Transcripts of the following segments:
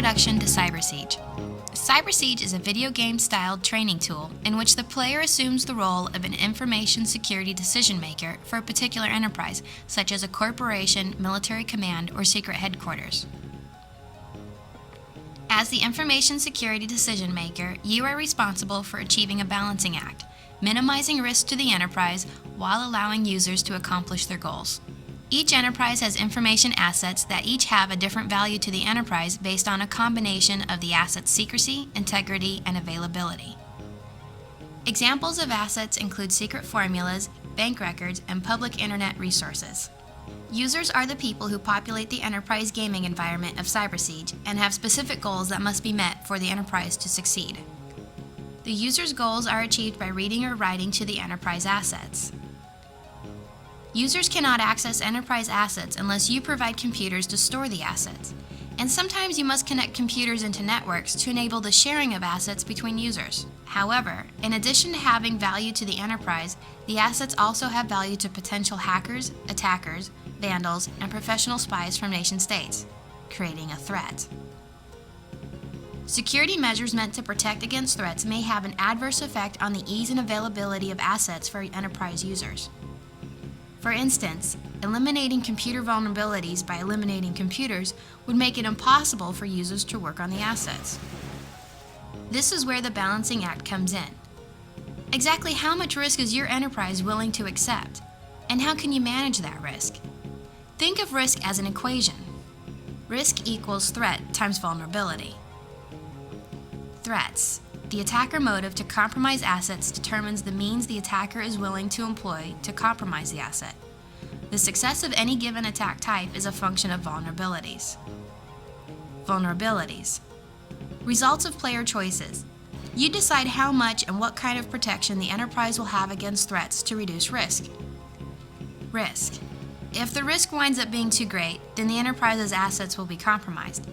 Introduction to CyberCIEGE. CyberCIEGE is a video game-styled training tool in which the player assumes the role of an information security decision maker for a particular enterprise, such as a corporation, military command, or secret headquarters. As the information security decision maker, you are responsible for achieving a balancing act, minimizing risk to the enterprise while allowing users to accomplish their goals. Each enterprise has information assets that each have a different value to the enterprise based on a combination of the asset's secrecy, integrity, and availability. Examples of assets include secret formulas, bank records, and public internet resources. Users are the people who populate the enterprise gaming environment of CyberCIEGE and have specific goals that must be met for the enterprise to succeed. The user's goals are achieved by reading or writing to the enterprise assets. Users cannot access enterprise assets unless you provide computers to store the assets, and sometimes you must connect computers into networks to enable the sharing of assets between users. However, in addition to having value to the enterprise, the assets also have value to potential hackers, attackers, vandals, and professional spies from nation-states, creating a threat. Security measures meant to protect against threats may have an adverse effect on the ease and availability of assets for enterprise users. For instance, eliminating computer vulnerabilities by eliminating computers would make it impossible for users to work on the assets. This is where the balancing act comes in. Exactly how much risk is your enterprise willing to accept? And how can you manage that risk? Think of risk as an equation. Risk equals threat times vulnerability. Threats. The attacker motive to compromise assets determines the means the attacker is willing to employ to compromise the asset. The success of any given attack type is a function of vulnerabilities. Vulnerabilities. Results of player choices. You decide how much and what kind of protection the enterprise will have against threats to reduce risk. Risk. If the risk winds up being too great, then the enterprise's assets will be compromised.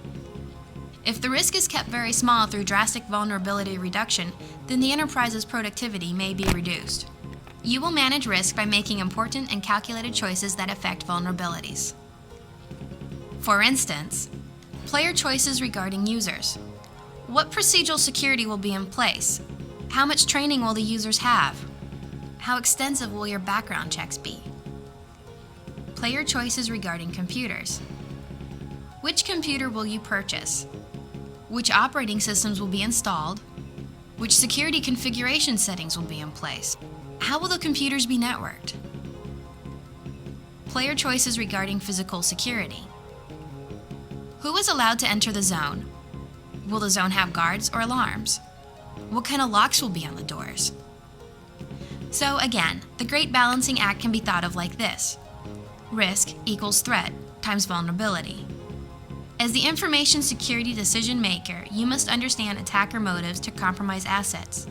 If the risk is kept very small through drastic vulnerability reduction, then the enterprise's productivity may be reduced. You will manage risk by making important and calculated choices that affect vulnerabilities. For instance, player choices regarding users. What procedural security will be in place? How much training will the users have? How extensive will your background checks be? Player choices regarding computers. Which computer will you purchase? Which operating systems will be installed? Which security configuration settings will be in place? How will the computers be networked? Player choices regarding physical security. Who is allowed to enter the zone? Will the zone have guards or alarms? What kind of locks will be on the doors? So again, the great balancing act can be thought of like this. Risk equals threat times vulnerability. As the information security decision maker, you must understand attacker motives to compromise assets,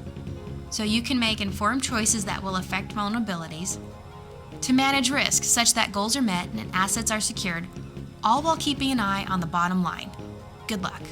so you can make informed choices that will affect vulnerabilities, to manage risk such that goals are met and assets are secured, all while keeping an eye on the bottom line. Good luck.